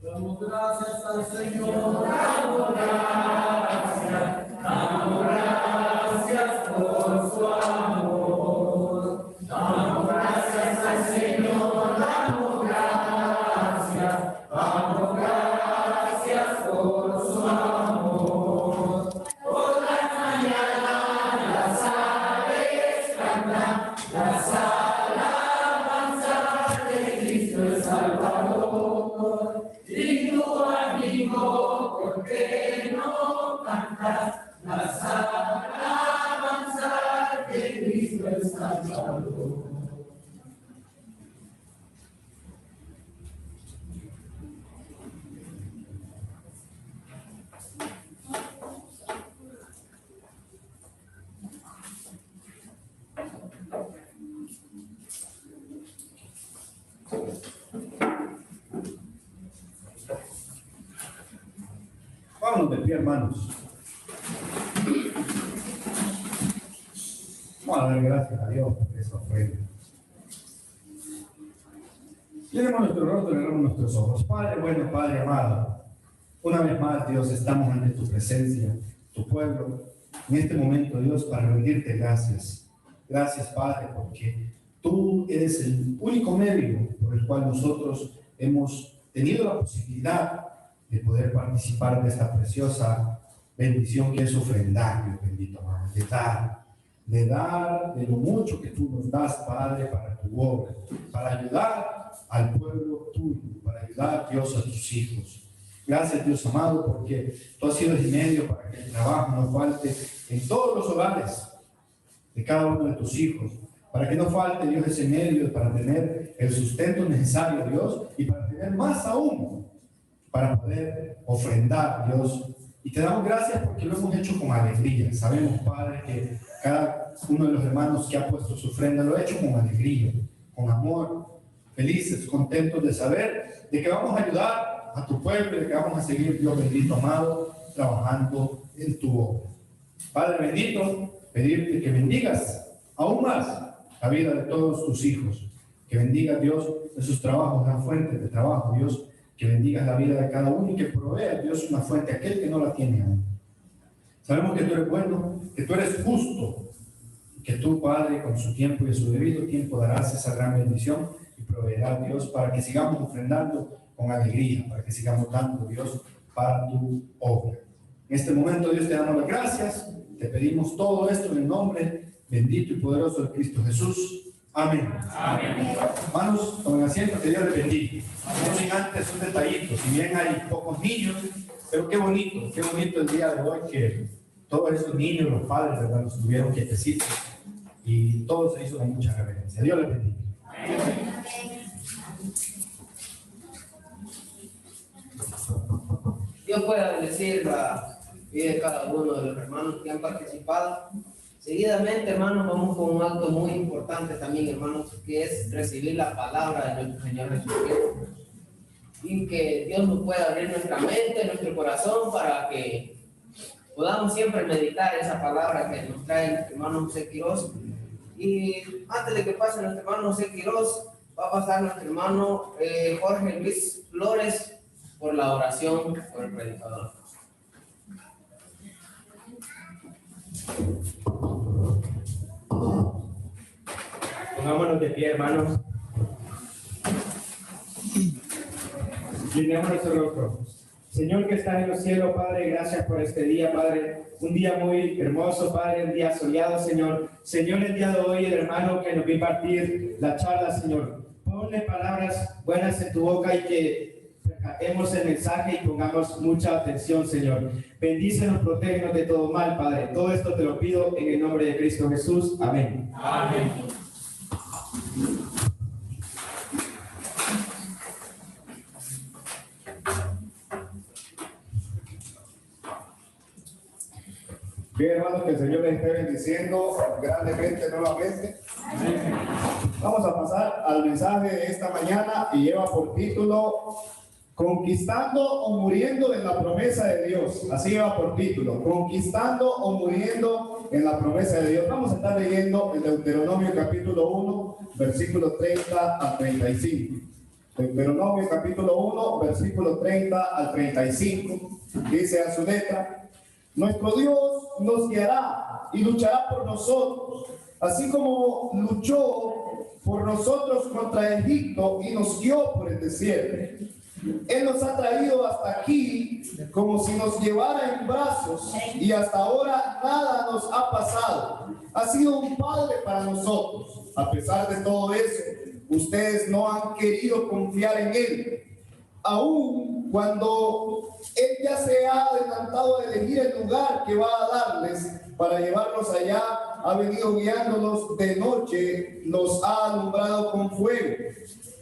Damos gracias al Señor, damos gracias por su amor. Damos gracias al Señor, damos gracias por su amor. Por la mañana las aves cantan, las alabanzas de Cristo el Salvador. Digno amigo, ¿por qué no cantas las alabanzas de Cristo el Salvador? Vámonos de pie, hermanos. Vamos a dar gracias a Dios por esa ofrenda. Llenemos nuestro rostro, cerramos nuestros ojos. Padre bueno, Padre amado, una vez más, Dios, estamos ante tu presencia, tu pueblo, en este momento, Dios, para rendirte gracias. Gracias, Padre, porque tú eres el único medio por el cual nosotros hemos tenido la posibilidad de poder participar de esta preciosa bendición que es ofrendar, Dios bendito, amado, de dar de lo mucho que tú nos das, Padre, para tu obra, para ayudar al pueblo tuyo, para ayudar, Dios, a tus hijos. Gracias, Dios amado, porque tú has sido el medio para que el trabajo no falte en todos los hogares de cada uno de tus hijos, para que no falte, Dios, ese medio para tener el sustento necesario, Dios, y para tener más aún, para poder ofrendar, Dios. Y te damos gracias porque lo hemos hecho con alegría. Sabemos, Padre, que cada uno de los hermanos que ha puesto su ofrenda lo ha hecho con alegría, con amor, felices, contentos de saber de que vamos a ayudar a tu pueblo y de que vamos a seguir, Dios bendito, amado, trabajando en tu obra. Padre bendito, pedirte que bendigas aún más la vida de todos tus hijos, que bendiga, Dios, de sus trabajos, las fuentes de trabajo, Dios, que bendigas la vida de cada uno y que provea, Dios, una fuente a aquel que no la tiene aún. Sabemos que tú eres bueno, que tú eres justo, que tú, Padre, con su tiempo y a su debido tiempo darás esa gran bendición y proveerás, Dios, para que sigamos ofrendando con alegría, para que sigamos dando, Dios, para tu obra. En este momento, Dios, te damos las gracias, te pedimos todo esto en el nombre bendito y poderoso de Cristo Jesús. Amén. Amén. Hermanos, tomen asiento, que Dios les bendiga. No sin antes un detallito, si bien hay pocos niños, pero qué bonito el día de hoy que todos esos niños, los padres, ¿verdad?, estuvieron quietecitos y todo se hizo con mucha reverencia. Dios les bendiga. Amén. Dios pueda bendecir la vida de cada uno de los hermanos que han participado. Seguidamente, hermanos, vamos con un acto muy importante también, hermanos, que es recibir la palabra de nuestro Señor Jesucristo. Y que Dios nos pueda abrir nuestra mente, nuestro corazón, para que podamos siempre meditar esa palabra que nos trae el hermano José Quirós. Y antes de que pase nuestro hermano José Quirós, va a pasar nuestro hermano Jorge Luis Flores por la oración por el predicador. Pongámonos de pie, hermanos. Llenemos nuestro rostro. Señor que estás en los cielos, Padre, gracias por este día, Padre. Un día muy hermoso, Padre, un día soleado, Señor. Señor, el día de hoy, el hermano que nos va a impartir la charla, Señor, ponle palabras buenas en tu boca y que percatemos el mensaje y pongamos mucha atención, Señor. Bendícenos, protégenos de todo mal, Padre. Todo esto te lo pido en el nombre de Cristo Jesús. Amén. Amén. Bien, hermanos, que el Señor les esté bendiciendo grandemente nuevamente. Vamos a pasar al mensaje de esta mañana y lleva por título Conquistando o muriendo en la promesa de Dios. Así lleva por título, Conquistando o muriendo en la promesa de Dios. Vamos a estar leyendo el Deuteronomio capítulo 1, versículos 30 a 35. Deuteronomio capítulo 1, versículo 30 al 35, dice a su letra: nuestro Dios nos guiará y luchará por nosotros, así como luchó por nosotros contra Egipto y nos guió por el desierto. Él nos ha traído hasta aquí como si nos llevara en brazos, y hasta ahora nada nos ha pasado. Ha sido un padre para nosotros. A pesar de todo eso, ustedes no han querido confiar en Él. Aún cuando Él ya se ha adelantado a elegir el lugar que va a darles para llevarlos allá, ha venido guiándolos de noche, los ha alumbrado con fuego,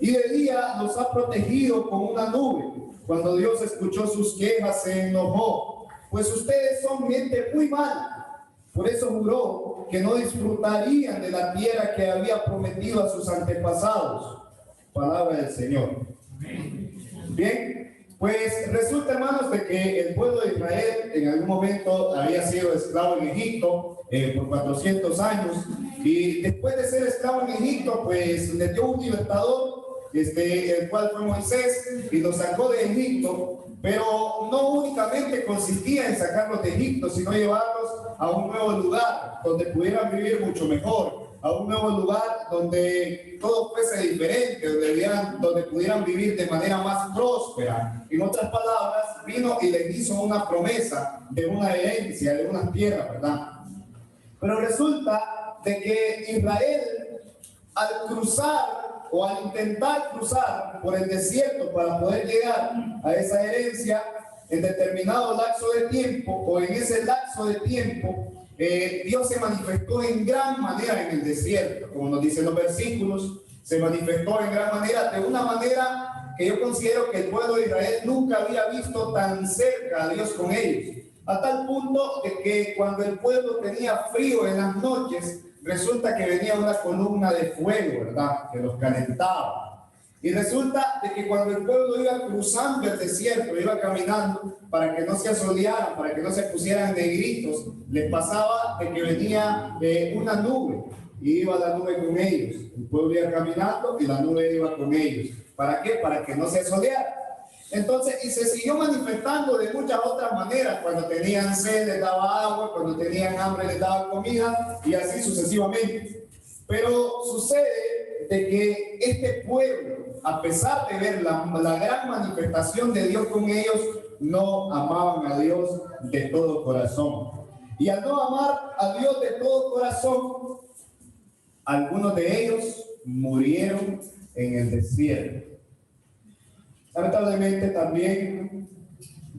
y de día los ha protegido con una nube. Cuando Dios escuchó sus quejas, se enojó, pues ustedes son gente muy mala. Por eso juró que no disfrutarían de la tierra que había prometido a sus antepasados. Palabra del Señor. Bien, pues resulta, hermanos, de que el pueblo de Israel en algún momento había sido esclavo en Egipto por 400 años, y después de ser esclavo en Egipto, pues le dio un libertador, el cual fue Moisés, y los sacó de Egipto. Pero no únicamente consistía en sacarlos de Egipto, sino llevarlos a un nuevo lugar donde pudieran vivir mucho mejor, a un nuevo lugar donde todo fuese diferente, donde pudieran vivir de manera más próspera. En otras palabras, vino y les hizo una promesa de una herencia, de una tierra, ¿verdad? Pero resulta de que Israel, al cruzar o al intentar cruzar por el desierto para poder llegar a esa herencia, en determinado lapso de tiempo, o en ese lapso de tiempo, Dios se manifestó en gran manera en el desierto. Como nos dicen los versículos, se manifestó en gran manera, de una manera que yo considero que el pueblo de Israel nunca había visto tan cerca a Dios con ellos, a tal punto de que cuando el pueblo tenía frío en las noches, resulta que venía una columna de fuego, ¿verdad?, que los calentaba. Y resulta de que cuando el pueblo iba cruzando el desierto, iba caminando, para que no se asolearan, para que no se pusieran de gritos, les pasaba de que venía una nube, y iba la nube con ellos. El pueblo iba caminando y la nube iba con ellos. ¿Para qué? Para que no se asolearan. Entonces, y se siguió manifestando de muchas otras maneras. Cuando tenían sed les daba agua, cuando tenían hambre les daba comida, y así sucesivamente. Pero sucede de que este pueblo, a pesar de ver la gran manifestación de Dios con ellos, no amaban a Dios de todo corazón. Y al no amar a Dios de todo corazón, algunos de ellos murieron en el desierto. Lamentablemente también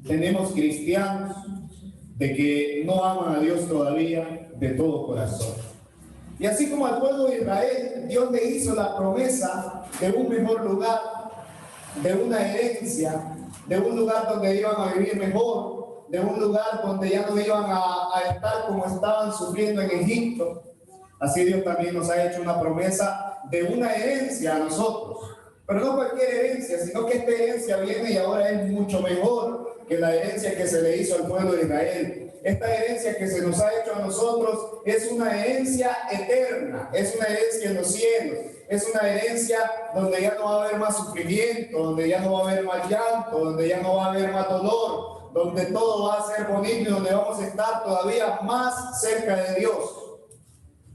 tenemos cristianos de que no aman a Dios todavía de todo corazón. Y así como al pueblo de Israel, Dios le hizo la promesa de un mejor lugar, de una herencia, de un lugar donde iban a vivir mejor, de un lugar donde ya no iban a estar como estaban sufriendo en Egipto. Así Dios también nos ha hecho una promesa de una herencia a nosotros. Pero no cualquier herencia, sino que esta herencia viene y ahora es mucho mejor que la herencia que se le hizo al pueblo de Israel. Esta herencia que se nos ha hecho a nosotros es una herencia eterna, es una herencia en los cielos, es una herencia donde ya no va a haber más sufrimiento, donde ya no va a haber más llanto, donde ya no va a haber más dolor, donde todo va a ser bonito y donde vamos a estar todavía más cerca de Dios.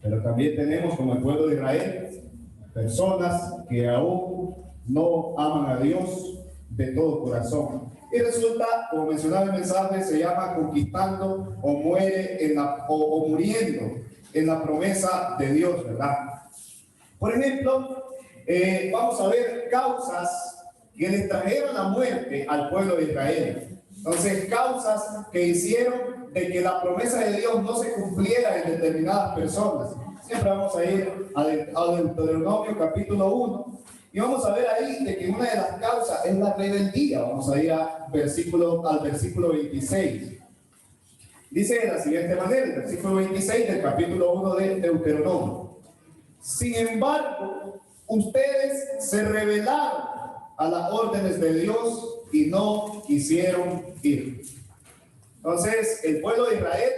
Pero también tenemos, como el pueblo de Israel, personas que aún no aman a Dios de todo corazón. Y resulta, como mencionaba el mensaje, se llama conquistando o muere o muriendo en la promesa de Dios, ¿verdad? Por ejemplo, vamos a ver causas que les trajeron la muerte al pueblo de Israel. Entonces, causas que hicieron de que la promesa de Dios no se cumpliera en determinadas personas. Siempre vamos a ir a Deuteronomio capítulo 1 y vamos a ver ahí de que una de las causas es la rebeldía. Vamos a ir al versículo 26. Dice de la siguiente manera, el versículo 26 del capítulo 1 de Deuteronomio: sin embargo, ustedes se rebelaron a las órdenes de Dios y no quisieron ir. Entonces, el pueblo de Israel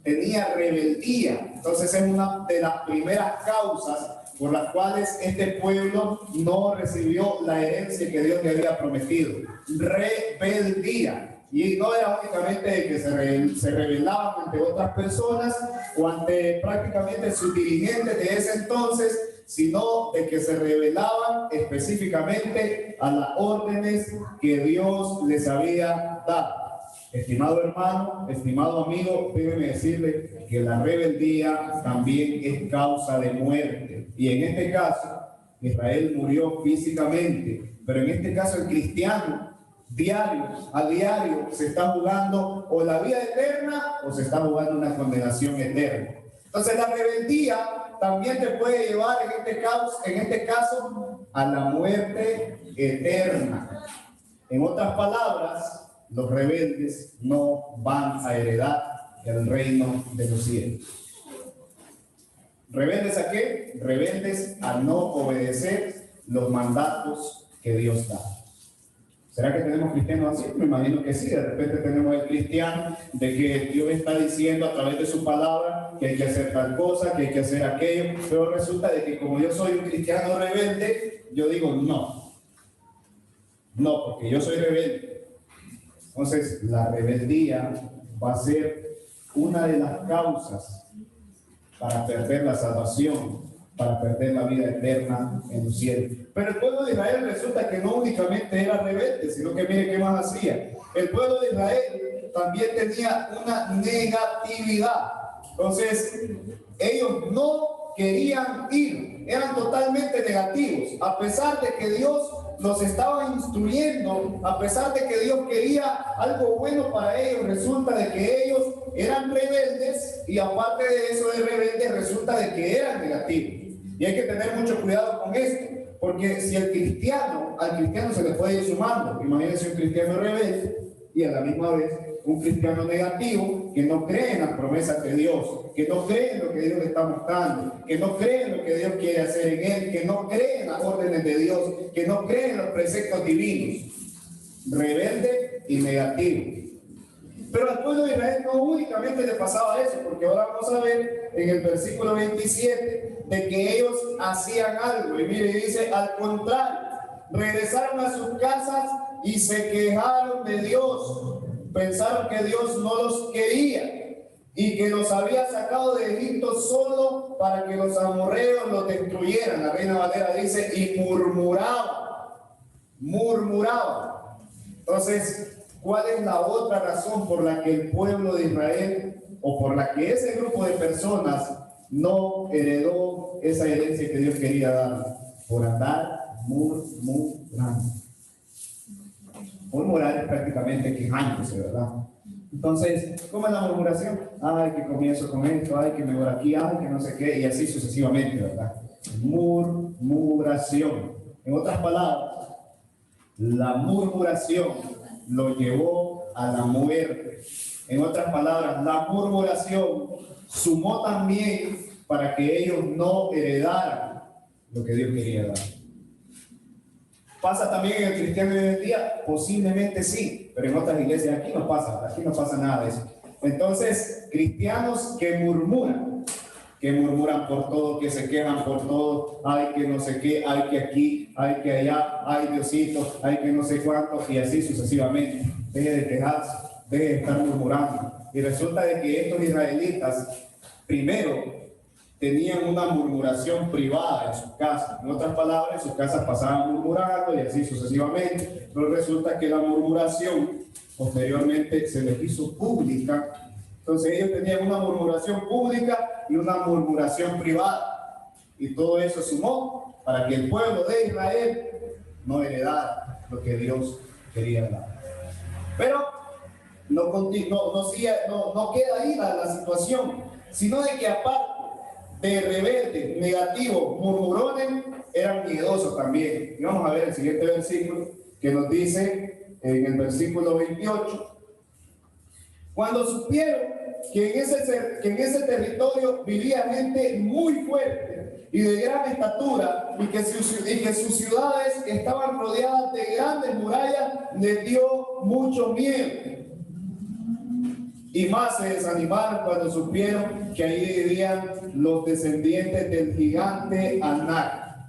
tenía rebeldía. Entonces, es una de las primeras causas por las cuales este pueblo no recibió la herencia que Dios le había prometido. Rebeldía. Y no era únicamente de que se rebelaban ante otras personas o ante prácticamente sus dirigentes de ese entonces, sino de que se rebelaban específicamente a las órdenes que Dios les había dado. Estimado hermano, estimado amigo, déjeme decirle que la rebeldía también es causa de muerte. Y en este caso, Israel murió físicamente, pero en este caso el cristiano, a diario, se está jugando o la vida eterna o se está jugando una condenación eterna. Entonces la rebeldía también te puede llevar en este caso a la muerte eterna. En otras palabras, los rebeldes no van a heredar el reino de los cielos. ¿Rebeldes a qué? Rebeldes a no obedecer los mandatos que Dios da. ¿Será que tenemos cristianos así? Me imagino que sí. De repente tenemos el cristiano de que Dios está diciendo a través de su palabra que hay que hacer tal cosa, que hay que hacer aquello, pero resulta de que como yo soy un cristiano rebelde, yo digo no, porque yo soy rebelde. Entonces la rebeldía va a ser una de las causas para perder la salvación, para perder la vida eterna en los cielos. Pero el pueblo de Israel resulta que no únicamente era rebelde, sino que mire qué más hacía. El pueblo de Israel también tenía una negatividad. Entonces, ellos no querían ir, eran totalmente negativos, a pesar de que Dios los estaba instruyendo, a pesar de que Dios quería algo bueno para ellos. Resulta de que ellos eran rebeldes y aparte de eso de rebeldes resulta de que eran negativos. Y hay que tener mucho cuidado con esto, porque si al cristiano se le puede ir sumando. Imagínense un cristiano rebelde y a la misma vez un cristiano negativo que no cree en las promesas de Dios, que no cree en lo que Dios le está mostrando, que no cree en lo que Dios quiere hacer en él, que no cree en las órdenes de Dios, que no cree en los preceptos divinos. Rebelde y negativo. Pero al pueblo de Israel no únicamente le pasaba eso, porque ahora vamos a ver en el versículo 27 de que ellos hacían algo. Y mire, dice, al contrario, regresaron a sus casas y se quejaron de Dios. Pensaron que Dios no los quería y que los había sacado de Egipto solo para que los amorreos los destruyeran. La Reina Valera dice, y murmuraban. Entonces, ¿cuál es la otra razón por la que el pueblo de Israel o por la que ese grupo de personas no heredó esa herencia que Dios quería dar? Por andar murmurando. Murmurar es prácticamente quejándose, ¿verdad? Entonces, ¿cómo es la murmuración? Ay, que comienzo con esto, ay, que mejor aquí, ay, que no sé qué, y así sucesivamente, ¿verdad? Murmuración. En otras palabras, la murmuración lo llevó a la muerte. En otras palabras, la murmuración sumó también para que ellos no heredaran lo que Dios quería dar. ¿Pasa también en el cristiano de hoy en día? Posiblemente sí, pero en otras iglesias aquí no pasa nada de eso. Entonces, cristianos que murmuran por todo, que se quejan por todo, ay que no sé qué, ay que aquí, ay que allá, ay Diosito, ay que no sé cuánto, y así sucesivamente. Deje de quejarse, deje de estar murmurando. Y resulta de que estos israelitas, primero, tenían una murmuración privada en sus casas. En otras palabras, en sus casas pasaban murmurando y así sucesivamente. Pero resulta que la murmuración posteriormente se les hizo pública. Entonces ellos tenían una murmuración pública y una murmuración privada. Y todo eso sumó para que el pueblo de Israel no heredara lo que Dios quería dar. Pero no queda ahí la situación, sino de que aparte de rebeldes, negativos, murmurones, eran miedosos también. Y vamos a ver el siguiente versículo que nos dice en el versículo 28. Cuando supieron que en ese territorio vivía gente muy fuerte y de gran estatura y que sus ciudades estaban rodeadas de grandes murallas, les dio mucho miedo. Y más se desanimaron cuando supieron que ahí vivían los descendientes del gigante Anak.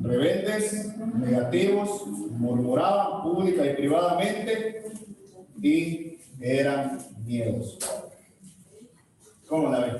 Rebeldes, negativos, murmuraban pública y privadamente y eran miedosos. ¿Cómo la ven?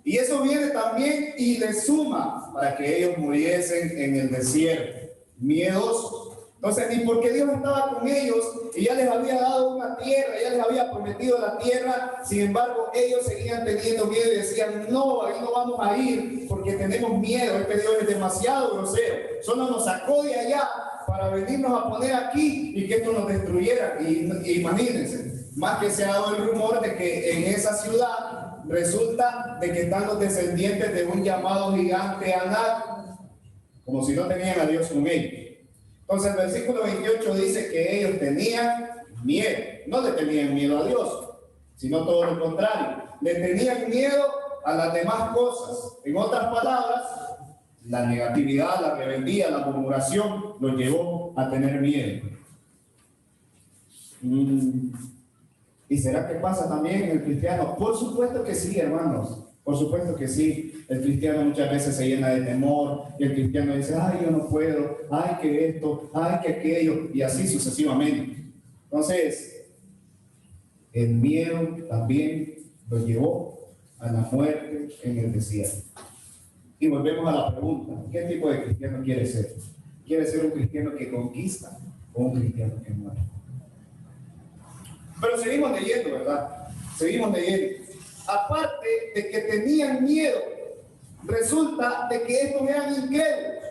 Y eso viene también y le suma para que ellos muriesen en el desierto, miedosos. Entonces, ni porque Dios estaba con ellos y ya les había dado una tierra, ya les había prometido la tierra, sin embargo, ellos seguían teniendo miedo y decían, no, ahí no vamos a ir porque tenemos miedo, este Dios es demasiado grosero, solo nos sacó de allá para venirnos a poner aquí y que esto nos destruyera. Y imagínense, más que se ha dado el rumor de que en esa ciudad resulta de que están los descendientes de un llamado gigante Anak, como si no tenían a Dios con ellos. Entonces el versículo 28 dice que ellos tenían miedo, no le tenían miedo a Dios, sino todo lo contrario, le tenían miedo a las demás cosas. En otras palabras, la negatividad, la rebeldía, la murmuración los llevó a tener miedo. ¿Y será que pasa también en el cristiano? Por supuesto que sí, hermanos. Por supuesto que sí. El cristiano muchas veces se llena de temor. Y el cristiano dice, ay, yo no puedo. Ay, que esto. Ay, que aquello. Y así sucesivamente. Entonces, el miedo también lo llevó a la muerte en el desierto. Y volvemos a la pregunta. ¿Qué tipo de cristiano quiere ser? ¿Quiere ser un cristiano que conquista o un cristiano que muere? Pero seguimos leyendo, ¿verdad? Seguimos leyendo. Aparte de que tenían miedo, resulta de que estos eran incrédulos.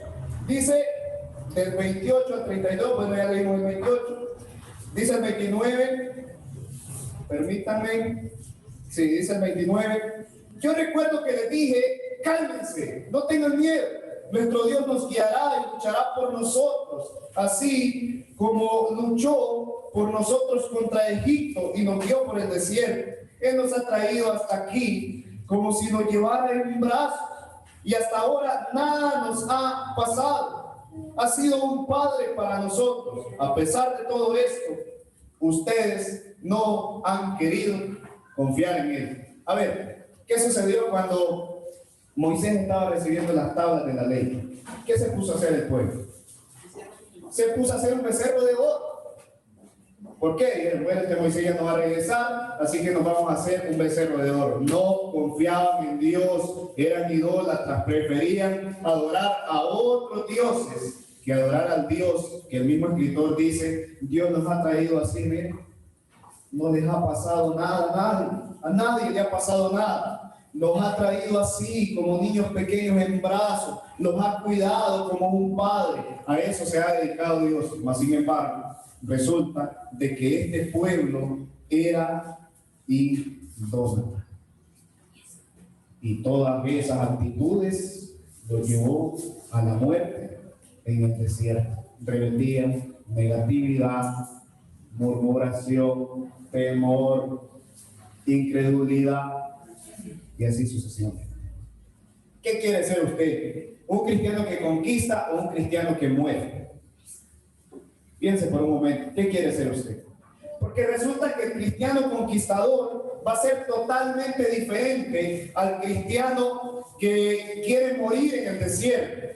Dice del 28 al 32, bueno, ya leímos el 28. Dice el 29, permítanme, sí, dice el 29. Yo recuerdo que les dije, cálmense, no tengan miedo. Nuestro Dios nos guiará y luchará por nosotros, así como luchó por nosotros contra Egipto y nos guió por el desierto. Él nos ha traído hasta aquí como si nos llevara en un brazo y hasta ahora nada nos ha pasado. Ha sido un padre para nosotros. A pesar de todo esto, ustedes no han querido confiar en Él. A ver, ¿qué sucedió cuando Moisés estaba recibiendo las tablas de la ley? ¿Qué se puso a hacer el pueblo? Se puso a hacer un becerro de oro. ¿Por qué? Dijeron, bueno, este Moisés ya no va a regresar, así que nos vamos a hacer un becerro de oro. No confiaban en Dios, eran idólatras, preferían adorar a otros dioses que adorar al Dios que el mismo escritor dice, Dios nos ha traído así, miren, no les ha pasado nada a nadie le ha pasado nada. Los ha traído así, como niños pequeños en brazos, los ha cuidado como un padre. A eso se ha dedicado Dios. Mas, sin embargo, resulta de que este pueblo era idólatra. Y todas esas actitudes lo llevó a la muerte en el desierto. Rebeldía, negatividad, murmuración, temor, incredulidad y así sucesivamente. ¿Qué quiere ser usted? ¿Un cristiano que conquista o un cristiano que muere? Piense por un momento, ¿qué quiere ser usted? Porque resulta que el cristiano conquistador va a ser totalmente diferente al cristiano que quiere morir en el desierto.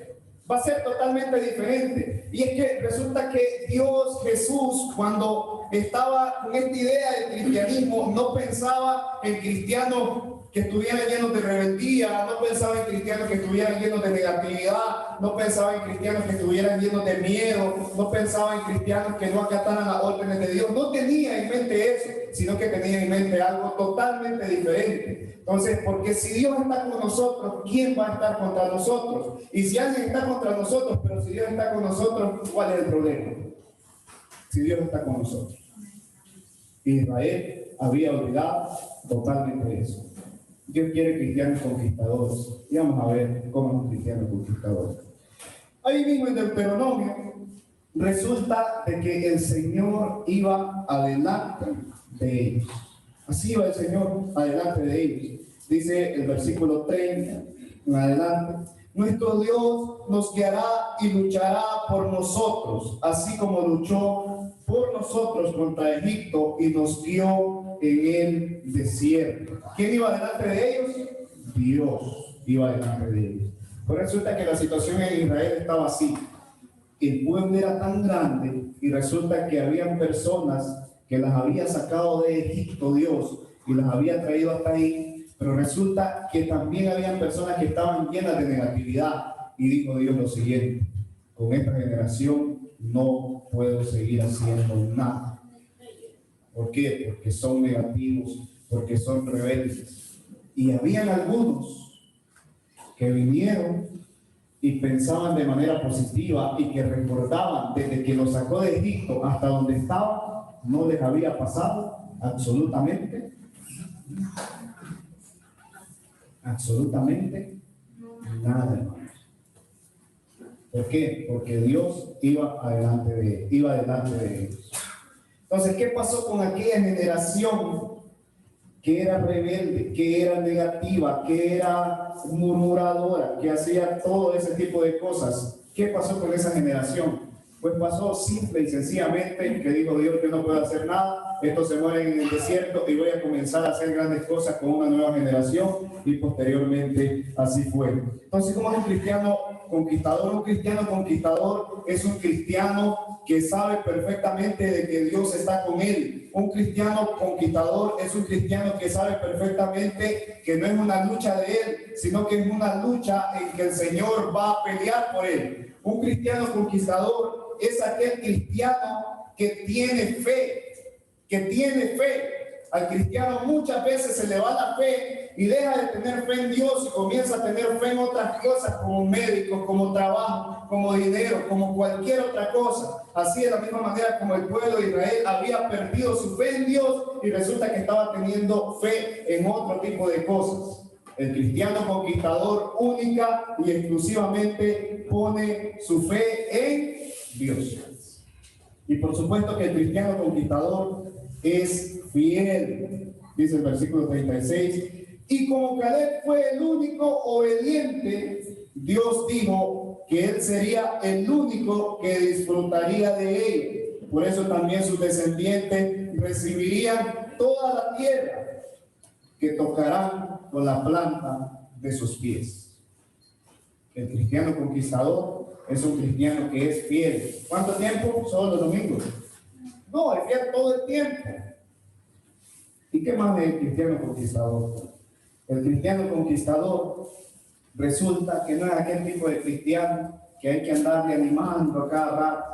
Va a ser totalmente diferente. Y es que resulta que Dios, Jesús, cuando estaba con esta idea del cristianismo, no pensaba en cristianos que estuvieran llenos de rebeldía, no pensaba en cristianos que estuvieran llenos de negatividad, no pensaba en cristianos que estuvieran llenos de miedo, no pensaba en cristianos que no acataran las órdenes de Dios. No tenía en mente eso, sino que tenía en mente algo totalmente diferente. Entonces, porque si Dios está con nosotros, ¿quién va a estar contra nosotros? Y si alguien está contra nosotros, pero si Dios está con nosotros, ¿cuál es el problema? Si Dios está con nosotros. Israel había olvidado totalmente eso. Dios quiere cristianos conquistadores. Y vamos a ver cómo es un cristiano conquistador. Ahí mismo en Deuteronomio resulta de que el Señor iba adelante de ellos. Así iba el Señor adelante de ellos. Dice el versículo 30 en adelante: Nuestro Dios nos guiará y luchará por nosotros, así como luchó por nosotros contra Egipto y nos guió en el desierto. ¿Quién iba delante de ellos? Dios iba delante de ellos. Pues resulta que la situación en Israel estaba así. El pueblo era tan grande y resulta que habían personas que las había sacado de Egipto Dios y las había traído hasta ahí. Pero resulta que también habían personas que estaban llenas de negatividad. Y dijo Dios lo siguiente: con esta generación no puedo seguir haciendo nada. ¿Por qué? Porque son negativos, porque son rebeldes. Y habían algunos que vinieron y pensaban de manera positiva y que recordaban desde que los sacó de Egipto hasta donde estaba, no les había pasado absolutamente nada, hermanos. ¿Por qué? Porque Dios iba delante de ellos. Entonces, ¿qué pasó con aquella generación que era rebelde, que era negativa, que era murmuradora, que hacía todo ese tipo de cosas? ¿Qué pasó con esa generación? Pues pasó simple y sencillamente que dijo Dios: yo no puedo hacer nada, estos se mueren en el desierto y voy a comenzar a hacer grandes cosas con una nueva generación. Y posteriormente así fue. Entonces, ¿cómo es un cristiano conquistador? Un cristiano conquistador es un cristiano que sabe perfectamente de que Dios está con él. Un cristiano conquistador es un cristiano que sabe perfectamente que no es una lucha de él, sino que es una lucha en que el Señor va a pelear por él. Un cristiano conquistador es aquel cristiano que tiene fe, Al cristiano muchas veces se le va la fe y deja de tener fe en Dios y comienza a tener fe en otras cosas, como médicos, como trabajo, como dinero, como cualquier otra cosa. Así, de la misma manera como el pueblo de Israel había perdido su fe en Dios y resulta que estaba teniendo fe en otro tipo de cosas. El cristiano conquistador única y exclusivamente pone su fe en Dios. Y por supuesto que el cristiano conquistador es fiel, dice el versículo 36. Y como Caleb fue el único obediente, Dios dijo que él sería el único que disfrutaría de él. Por eso también sus descendientes recibirían toda la tierra que tocarán con la planta de sus pies. El cristiano conquistador es un cristiano que es fiel. ¿Cuánto tiempo? Solo los domingos. No, es fiel todo el tiempo. ¿Y qué más es el cristiano conquistador? El cristiano conquistador resulta que no es aquel tipo de cristiano que hay que andarle animando a cada rato.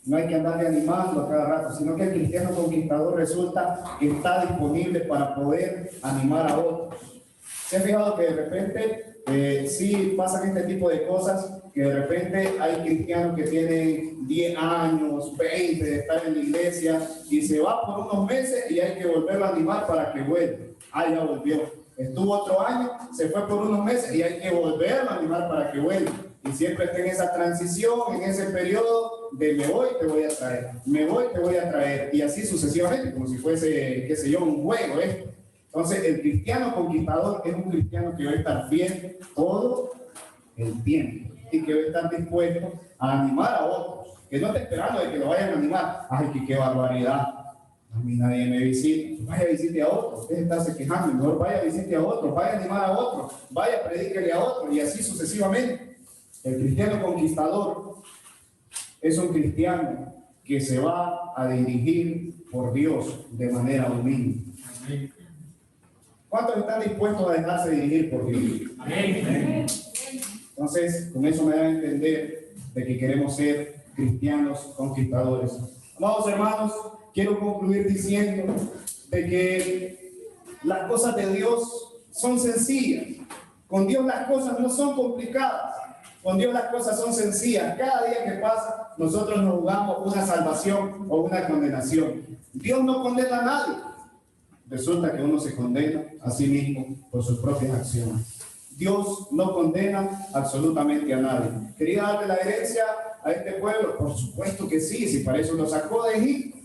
No hay que andarle animando a cada rato, sino que el cristiano conquistador resulta que está disponible para poder animar a otros. ¿Se ha fijado que de repente sí pasan este tipo de cosas? Que de repente hay cristianos que tienen 10 años, 20 de estar en la iglesia y se va por unos meses y hay que volverlo a animar para que vuelva. Ah, ya volvió. Estuvo otro año, se fue por unos meses y hay que volverlo a animar para que vuelva. Y siempre está en esa transición, en ese periodo de me voy, te voy a traer, me voy, te voy a traer, y así sucesivamente, como si fuese, qué sé yo, un juego esto. Entonces, el cristiano conquistador es un cristiano que va a estar fiel todo el tiempo y que va a estar dispuesto a animar a otros, que no está esperando de que lo vayan a animar. Ay, qué barbaridad, a mí nadie me visita. Vaya, visite a otro, usted está quejando, mejor vaya, visite a otro, vaya a animar a otro, vaya, predíquele a otro, y así sucesivamente. El cristiano conquistador es un cristiano que se va a dirigir por Dios de manera humilde. ¿Cuántos están dispuestos a dejarse dirigir por Dios? Amén. Entonces, con eso me da a entender de que queremos ser cristianos conquistadores. Amados hermanos, quiero concluir diciendo de que las cosas de Dios son sencillas. Con Dios las cosas no son complicadas. Con Dios las cosas son sencillas. Cada día que pasa, nosotros nos jugamos una salvación o una condenación. Dios no condena a nadie. Resulta que uno se condena a sí mismo por sus propias acciones. Dios no condena absolutamente a nadie. ¿Quería darle la herencia a este pueblo? Por supuesto que sí, si para eso lo sacó de Egipto.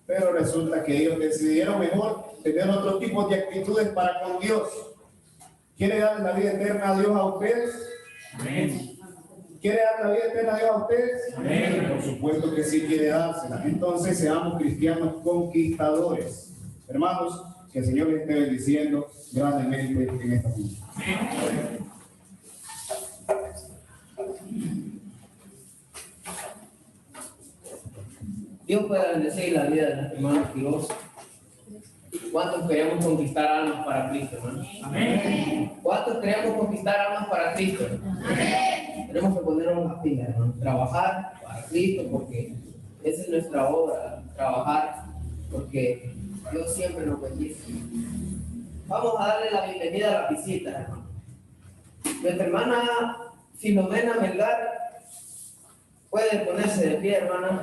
Pero resulta que ellos decidieron mejor tener otro tipo de actitudes para con Dios. ¿Quiere dar la vida eterna a Dios a ustedes? Amén. ¿Quiere dar la vida eterna a Dios a ustedes? Amén. Por supuesto que sí quiere dársela. Entonces seamos cristianos conquistadores. Hermanos, que el Señor les esté bendiciendo grandemente en esta vida. Dios pueda bendecir la vida de nuestro hermano Quiroz. ¿Cuántos queremos conquistar almas para Cristo, hermano? Amén. ¿Cuántos queremos conquistar almas para Cristo? Amén. Tenemos que ponernos las pilas, hermano. Trabajar para Cristo, porque esa es nuestra obra, trabajar, porque Dios siempre nos bendice. Vamos a darle la bienvenida a la visita, hermano. Nuestra hermana Filomena Melgar puede ponerse de pie, hermana,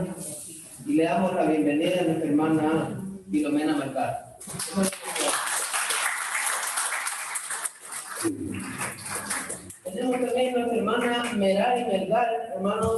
y le damos la bienvenida a nuestra hermana Filomena Melgar. Tenemos también nuestra hermana Merari Melgar, hermano.